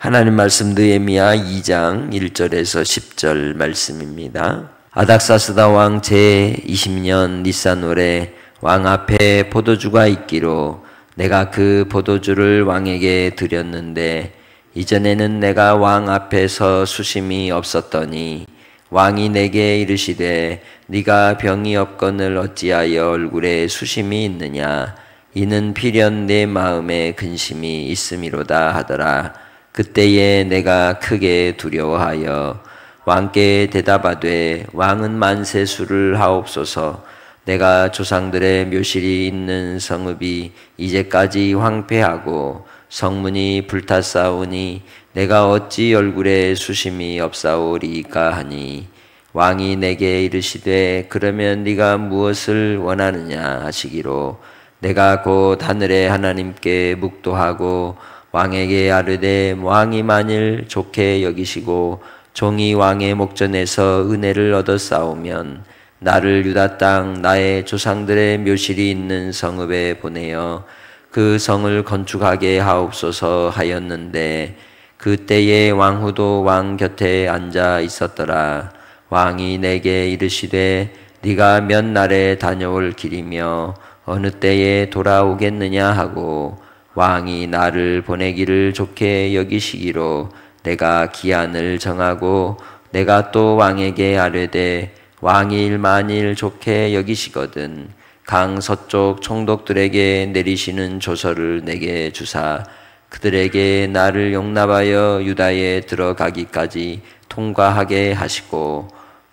하나님 말씀 느헤미야 2장 1절에서 10절 말씀입니다. 아닥사스다 왕 제20년 니산월에 왕 앞에 포도주가 있기로 내가 그 포도주를 왕에게 드렸는데 이전에는 내가 왕 앞에서 수심이 없었더니 왕이 내게 이르시되 네가 병이 없거늘 어찌하여 얼굴에 수심이 있느냐 이는 필연 내 마음에 근심이 있음이로다 하더라. 그때에 내가 크게 두려워하여 왕께 대답하되 왕은 만세 술을 하옵소서. 내가 조상들의 묘실이 있는 성읍이 이제까지 황폐하고 성문이 불탔사오니 내가 어찌 얼굴에 수심이 없사오리까 하니 왕이 내게 이르시되 그러면 네가 무엇을 원하느냐 하시기로 내가 곧 하늘의 하나님께 묵도하고 왕에게 아뢰되 왕이 만일 좋게 여기시고 종이 왕의 목전에서 은혜를 얻었사오면 나를 유다 땅 나의 조상들의 묘실이 있는 성읍에 보내어 그 성을 건축하게 하옵소서 하였는데 그때에 왕후도 왕 곁에 앉아 있었더라. 왕이 내게 이르시되 네가 몇 날에 다녀올 길이며 어느 때에 돌아오겠느냐 하고 왕이 나를 보내기를 좋게 여기시기로 내가 기한을 정하고 내가 또 왕에게 아뢰되 왕이 만일 좋게 여기시거든 강 서쪽 총독들에게 내리시는 조서를 내게 주사 그들에게 나를 용납하여 유다에 들어가기까지 통과하게 하시고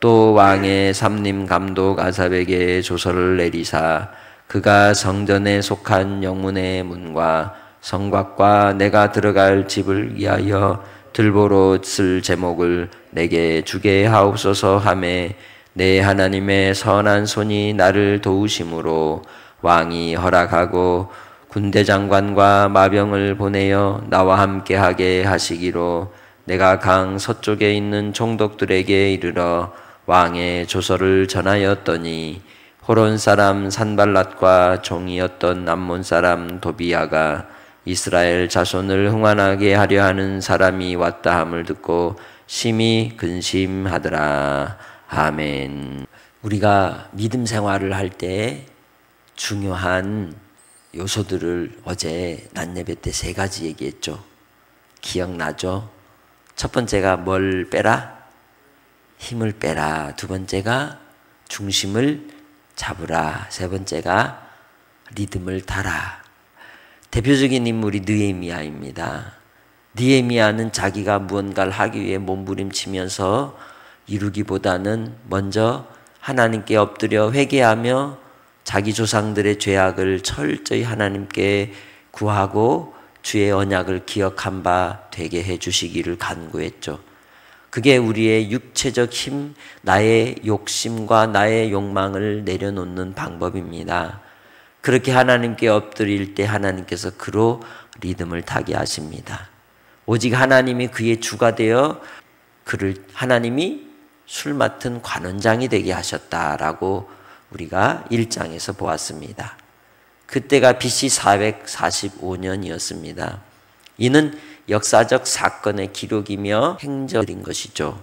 또 왕의 삼림 감독 아삽에게 조서를 내리사 그가 성전에 속한 영문의 문과 성곽과 내가 들어갈 집을 위하여 들보로 쓸 제목을 내게 주게 하옵소서 하매 내 하나님의 선한 손이 나를 도우심으로 왕이 허락하고 군대장관과 마병을 보내어 나와 함께하게 하시기로 내가 강 서쪽에 있는 총독들에게 이르러 왕의 조서를 전하였더니 호론 사람 산발랏과 종이었던 암몬 사람 도비야가 이스라엘 자손을 흥환하게 하려 하는 사람이 왔다 함을 듣고 심히 근심하더라. 아멘. 우리가 믿음 생활을 할 때 중요한 요소들을 어제 낮 예배 때 3가지 얘기했죠. 기억나죠? 첫 번째가 뭘 빼라? 힘을 빼라. 두 번째가 중심을 잡으라. 세 번째가 리듬을 타라. 대표적인 인물이 느헤미야입니다. 느헤미야는 자기가 무언가를 하기 위해 몸부림치면서 이루기보다는 먼저 하나님께 엎드려 회개하며 자기 조상들의 죄악을 철저히 하나님께 구하고 주의 언약을 기억한 바 되게 해주시기를 간구했죠. 그게 우리의 육체적 힘, 나의 욕심과 나의 욕망을 내려놓는 방법입니다. 그렇게 하나님께 엎드릴 때 하나님께서 그로 리듬을 타게 하십니다. 오직 하나님이 그의 주가 되어 그를 하나님이 술 맡은 관원장이 되게 하셨다라고 우리가 1장에서 보았습니다. 그때가 BC 445년이었습니다. 이는 역사적 사건의 기록이며 행적인 것이죠.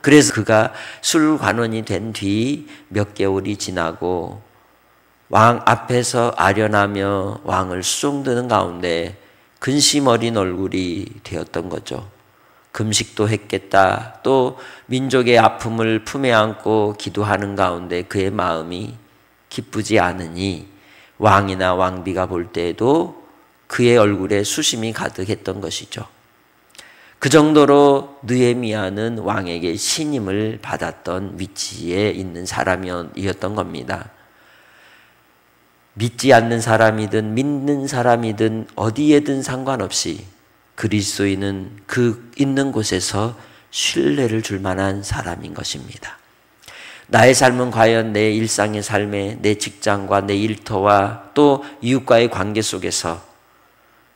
그래서 그가 술관원이 된 뒤 몇 개월이 지나고 왕 앞에서 아련하며 왕을 수종드는 가운데 근심 어린 얼굴이 되었던 거죠. 금식도 했겠다. 또 민족의 아픔을 품에 안고 기도하는 가운데 그의 마음이 기쁘지 않으니 왕이나 왕비가 볼 때에도 그의 얼굴에 수심이 가득했던 것이죠. 그 정도로 느헤미야는 왕에게 신임을 받았던 위치에 있는 사람이었던 겁니다. 믿지 않는 사람이든 믿는 사람이든 어디에든 상관없이 그리스도인은 그 있는 곳에서 신뢰를 줄 만한 사람인 것입니다. 나의 삶은 과연 내 일상의 삶에 내 직장과 내 일터와 또 이웃과의 관계 속에서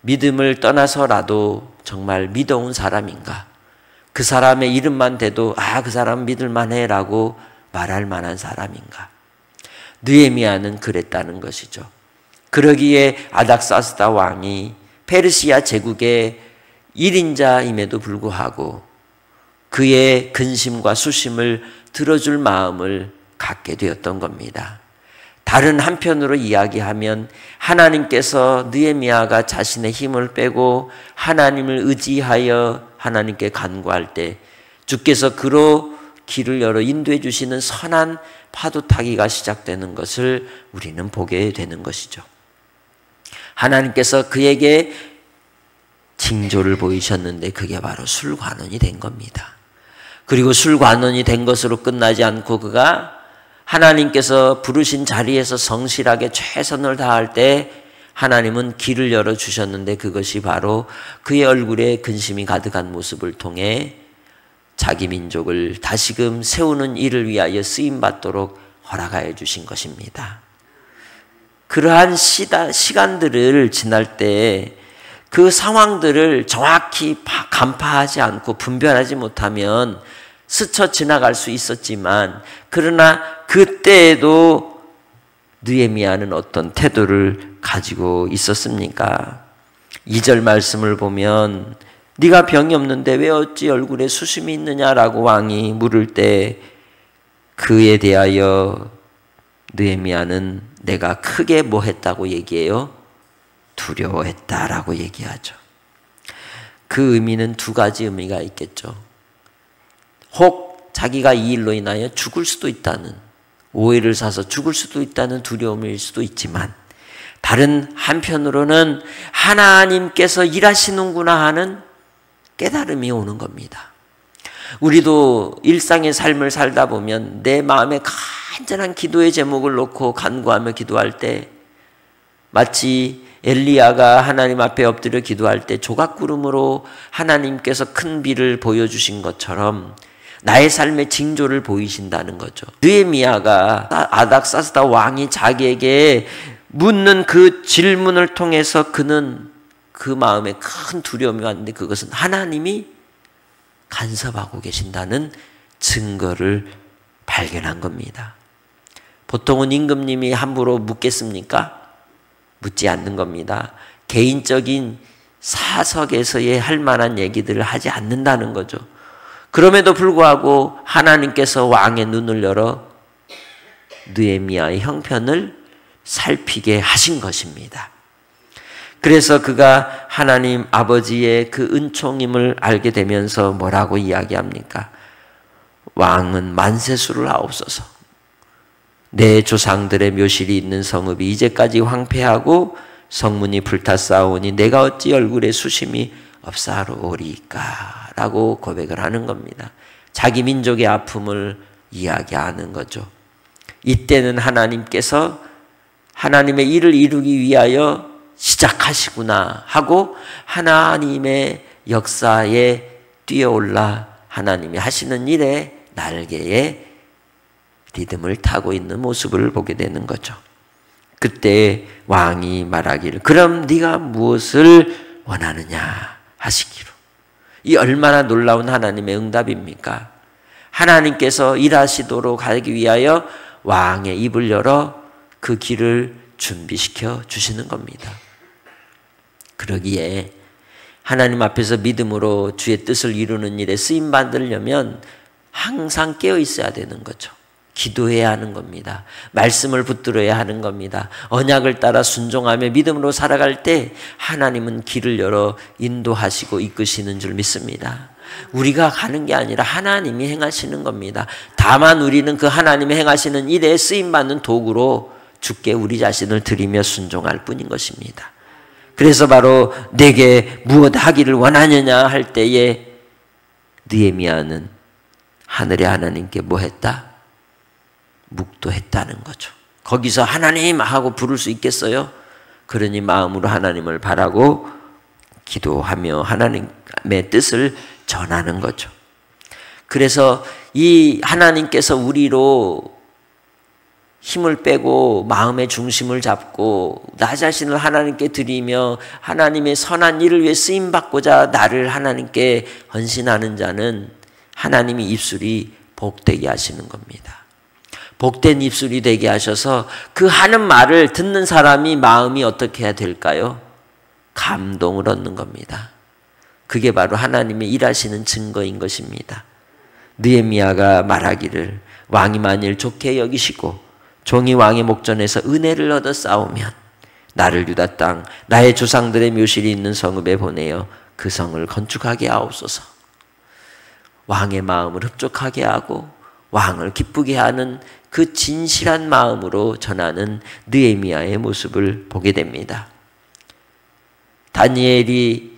믿음을 떠나서라도 정말 믿어온 사람인가? 그 사람의 이름만 대도 그 사람 믿을만해 라고 말할 만한 사람인가? 느헤미야는 그랬다는 것이죠. 그러기에 아닥사스다 왕이 페르시아 제국의 일인자임에도 불구하고 그의 근심과 수심을 들어줄 마음을 갖게 되었던 겁니다. 다른 한편으로 이야기하면 하나님께서 느헤미야가 자신의 힘을 빼고 하나님을 의지하여 하나님께 간구할 때 주께서 그로 길을 열어 인도해 주시는 선한 파도 타기가 시작되는 것을 우리는 보게 되는 것이죠. 하나님께서 그에게 징조를 보이셨는데 그게 바로 술관원이 된 겁니다. 그리고 술관원이 된 것으로 끝나지 않고 그가 하나님께서 부르신 자리에서 성실하게 최선을 다할 때 하나님은 길을 열어주셨는데 그것이 바로 그의 얼굴에 근심이 가득한 모습을 통해 자기 민족을 다시금 세우는 일을 위하여 쓰임받도록 허락하여 주신 것입니다. 그러한 시간들을 지날 때 그 상황들을 정확히 간파하지 않고 분별하지 못하면 스쳐 지나갈 수 있었지만 그러나 그때에도 느헤미야는 어떤 태도를 가지고 있었습니까? 2절 말씀을 보면 네가 병이 없는데 왜 어찌 얼굴에 수심이 있느냐라고 왕이 물을 때 그에 대하여 느헤미야는 내가 크게 뭐 했다고 얘기해요? 두려워했다라고 얘기하죠. 그 의미는 두 가지 의미가 있겠죠. 혹 자기가 이 일로 인하여 죽을 수도 있다는, 오해를 사서 죽을 수도 있다는 두려움일 수도 있지만 다른 한편으로는 하나님께서 일하시는구나 하는 깨달음이 오는 겁니다. 우리도 일상의 삶을 살다 보면 내 마음에 간절한 기도의 제목을 놓고 간구하며 기도할 때 마치 엘리야가 하나님 앞에 엎드려 기도할 때 조각구름으로 하나님께서 큰 비를 보여주신 것처럼 나의 삶의 징조를 보이신다는 거죠. 느헤미야가 아닥사스다 왕이 자기에게 묻는 그 질문을 통해서 그는 그 마음에 큰 두려움이 왔는데 그것은 하나님이 간섭하고 계신다는 증거를 발견한 겁니다. 보통은 임금님이 함부로 묻겠습니까? 묻지 않는 겁니다. 개인적인 사석에서의 할 만한 얘기들을 하지 않는다는 거죠. 그럼에도 불구하고 하나님께서 왕의 눈을 열어 느헤미야의 형편을 살피게 하신 것입니다. 그래서 그가 하나님 아버지의 그 은총임을 알게 되면서 뭐라고 이야기합니까? 왕은 만세수를 하옵소서. 내 조상들의 묘실이 있는 성읍이 이제까지 황폐하고 성문이 불탔사오니 내가 어찌 얼굴에 수심이 없사오리까? 라고 고백을 하는 겁니다. 자기 민족의 아픔을 이야기하는 거죠. 이때는 하나님께서 하나님의 일을 이루기 위하여 시작하시구나 하고 하나님의 역사에 뛰어올라 하나님이 하시는 일에 날개에 리듬을 타고 있는 모습을 보게 되는 거죠. 그때 왕이 말하기를 그럼 네가 무엇을 원하느냐 하시기로. 이 얼마나 놀라운 하나님의 응답입니까? 하나님께서 일하시도록 하기 위하여 왕의 입을 열어 그 길을 준비시켜 주시는 겁니다. 그러기에 하나님 앞에서 믿음으로 주의 뜻을 이루는 일에 쓰임 받으려면 항상 깨어 있어야 되는 거죠. 기도해야 하는 겁니다. 말씀을 붙들어야 하는 겁니다. 언약을 따라 순종하며 믿음으로 살아갈 때 하나님은 길을 열어 인도하시고 이끄시는 줄 믿습니다. 우리가 가는 게 아니라 하나님이 행하시는 겁니다. 다만 우리는 그 하나님이 행하시는 일에 쓰임받는 도구로 주께 우리 자신을 드리며 순종할 뿐인 것입니다. 그래서 바로 내게 무엇 하기를 원하느냐 할 때에 느헤미야는 하늘의 하나님께 뭐 했다? 묵도했다는 거죠. 거기서 하나님 하고 부를 수 있겠어요? 그러니 마음으로 하나님을 바라고 기도하며 하나님의 뜻을 전하는 거죠. 그래서 이 하나님께서 우리로 힘을 빼고 마음의 중심을 잡고 나 자신을 하나님께 드리며 하나님의 선한 일을 위해 쓰임받고자 나를 하나님께 헌신하는 자는 하나님이 입술이 복되게 하시는 겁니다. 복된 입술이 되게 하셔서 그 하는 말을 듣는 사람이 마음이 어떻게 해야 될까요? 감동을 얻는 겁니다. 그게 바로 하나님의 일하시는 증거인 것입니다. 느헤미야가 말하기를 왕이 만일 좋게 여기시고 종이 왕의 목전에서 은혜를 얻어 싸우면 나를 유다 땅 나의 조상들의 묘실이 있는 성읍에 보내어 그 성을 건축하게 하옵소서. 왕의 마음을 흡족하게 하고 왕을 기쁘게 하는 그 진실한 마음으로 전하는 느헤미야의 모습을 보게 됩니다. 다니엘이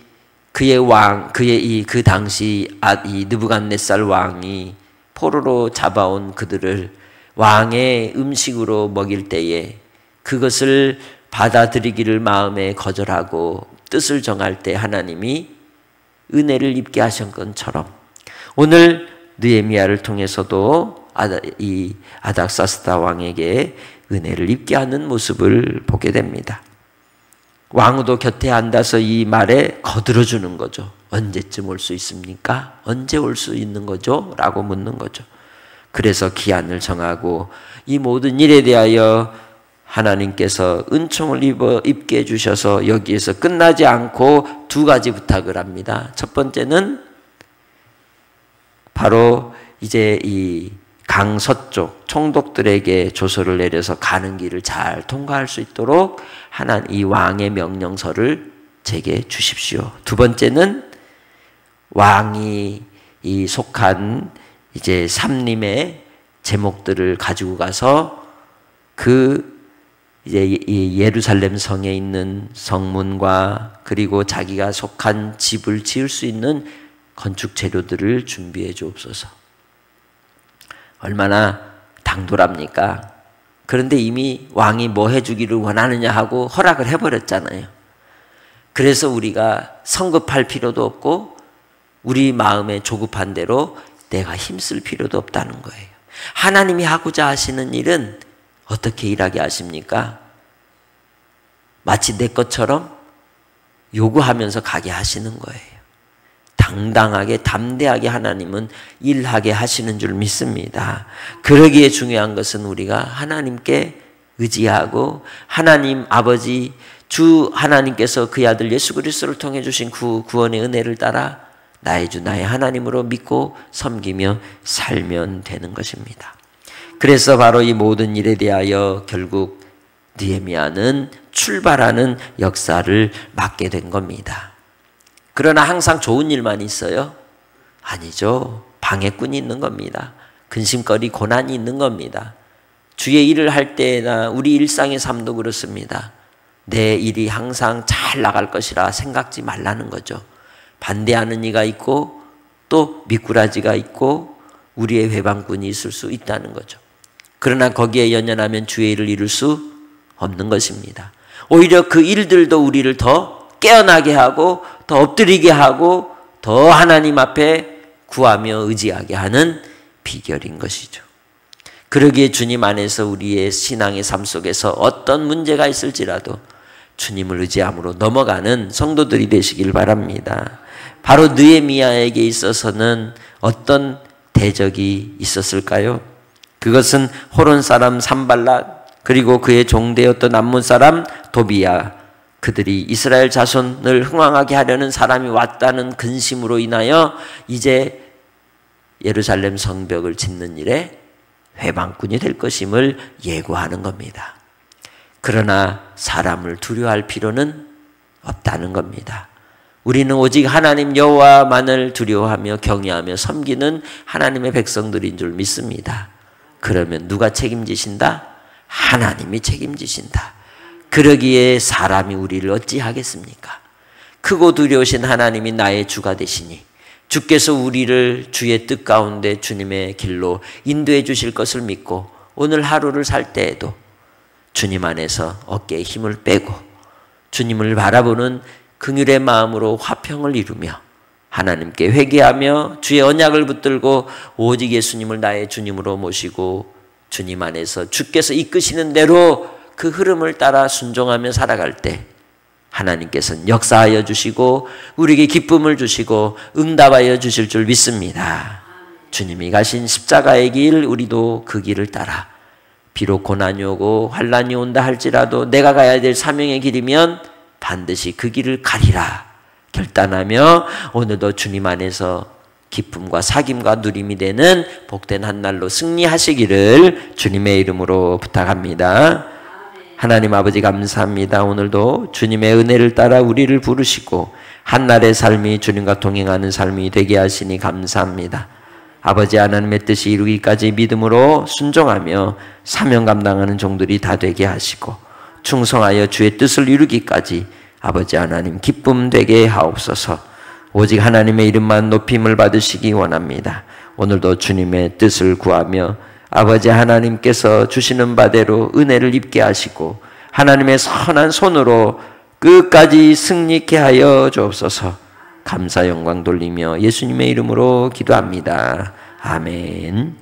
그 당시 이 느부갓네살 왕이 포로로 잡아온 그들을 왕의 음식으로 먹일 때에 그것을 받아들이기를 마음에 거절하고 뜻을 정할 때 하나님이 은혜를 입게 하신 것처럼 오늘 느헤미야를 통해서도 이 아닥사스다 왕에게 은혜를 입게 하는 모습을 보게 됩니다. 왕후도 곁에 앉아서 이 말에 거들어주는 거죠. 언제쯤 올 수 있습니까? 언제 올 수 있는 거죠? 라고 묻는 거죠. 그래서 기한을 정하고 이 모든 일에 대하여 하나님께서 은총을 입게 해주셔서 여기에서 끝나지 않고 두 가지 부탁을 합니다. 첫 번째는 바로 이제 이 강서쪽 총독들에게 조서를 내려서 가는 길을 잘 통과할 수 있도록 이 왕의 명령서를 제게 주십시오. 두 번째는 왕이 이 속한 이제 삼림의 제목들을 가지고 가서 이제 이 예루살렘 성에 있는 성문과 그리고 자기가 속한 집을 지을 수 있는 건축 재료들을 준비해 주옵소서. 얼마나 당돌합니까? 그런데 이미 왕이 뭐 해주기를 원하느냐 하고 허락을 해버렸잖아요. 그래서 우리가 성급할 필요도 없고 우리 마음에 조급한 대로 내가 힘쓸 필요도 없다는 거예요. 하나님이 하고자 하시는 일은 어떻게 일하게 하십니까? 마치 내 것처럼 요구하면서 가게 하시는 거예요. 당당하게 담대하게 하나님은 일하게 하시는 줄 믿습니다. 그러기에 중요한 것은 우리가 하나님께 의지하고 하나님 아버지 주 하나님께서 그의 아들 예수 그리스도를 통해 주신 구원의 은혜를 따라 나의 주 나의 하나님으로 믿고 섬기며 살면 되는 것입니다. 그래서 바로 이 모든 일에 대하여 결국 느헤미야는 출발하는 역사를 맡게 된 겁니다. 그러나 항상 좋은 일만 있어요? 아니죠. 방해꾼이 있는 겁니다. 근심거리, 고난이 있는 겁니다. 주의 일을 할 때나 우리 일상의 삶도 그렇습니다. 내 일이 항상 잘 나갈 것이라 생각지 말라는 거죠. 반대하는 이가 있고 또 미꾸라지가 있고 우리의 회방꾼이 있을 수 있다는 거죠. 그러나 거기에 연연하면 주의 일을 이룰 수 없는 것입니다. 오히려 그 일들도 우리를 더 깨어나게 하고 더 엎드리게 하고 더 하나님 앞에 구하며 의지하게 하는 비결인 것이죠. 그러기에 주님 안에서 우리의 신앙의 삶 속에서 어떤 문제가 있을지라도 주님을 의지함으로 넘어가는 성도들이 되시길 바랍니다. 바로 느헤미야에게 있어서는 어떤 대적이 있었을까요? 그것은 호론 사람 산발랏 그리고 그의 종되었던 암몬 사람 도비야, 그들이 이스라엘 자손을 흥왕하게 하려는 사람이 왔다는 근심으로 인하여 이제 예루살렘 성벽을 짓는 일에 회방꾼이 될 것임을 예고하는 겁니다. 그러나 사람을 두려워할 필요는 없다는 겁니다. 우리는 오직 하나님 여호와만을 두려워하며 경외하며 섬기는 하나님의 백성들인 줄 믿습니다. 그러면 누가 책임지신다? 하나님이 책임지신다. 그러기에 사람이 우리를 어찌하겠습니까? 크고 두려우신 하나님이 나의 주가 되시니 주께서 우리를 주의 뜻 가운데 주님의 길로 인도해 주실 것을 믿고 오늘 하루를 살 때에도 주님 안에서 어깨에 힘을 빼고 주님을 바라보는 긍휼의 마음으로 화평을 이루며 하나님께 회개하며 주의 언약을 붙들고 오직 예수님을 나의 주님으로 모시고 주님 안에서 주께서 이끄시는 대로 그 흐름을 따라 순종하며 살아갈 때 하나님께서는 역사하여 주시고 우리에게 기쁨을 주시고 응답하여 주실 줄 믿습니다. 주님이 가신 십자가의 길, 우리도 그 길을 따라 비록 고난이 오고 환난이 온다 할지라도 내가 가야 될 사명의 길이면 반드시 그 길을 가리라. 결단하며 오늘도 주님 안에서 기쁨과 사귐과 누림이 되는 복된 한 날로 승리하시기를 주님의 이름으로 부탁합니다. 하나님 아버지 감사합니다. 오늘도 주님의 은혜를 따라 우리를 부르시고 한날의 삶이 주님과 동행하는 삶이 되게 하시니 감사합니다. 아버지 하나님의 뜻이 이루기까지 믿음으로 순종하며 사명 감당하는 종들이 다 되게 하시고 충성하여 주의 뜻을 이루기까지 아버지 하나님 기쁨 되게 하옵소서. 오직 하나님의 이름만 높임을 받으시기 원합니다. 오늘도 주님의 뜻을 구하며 아버지 하나님께서 주시는 바대로 은혜를 입게 하시고 하나님의 선한 손으로 끝까지 승리케 하여 주옵소서. 감사 영광 돌리며 예수님의 이름으로 기도합니다. 아멘.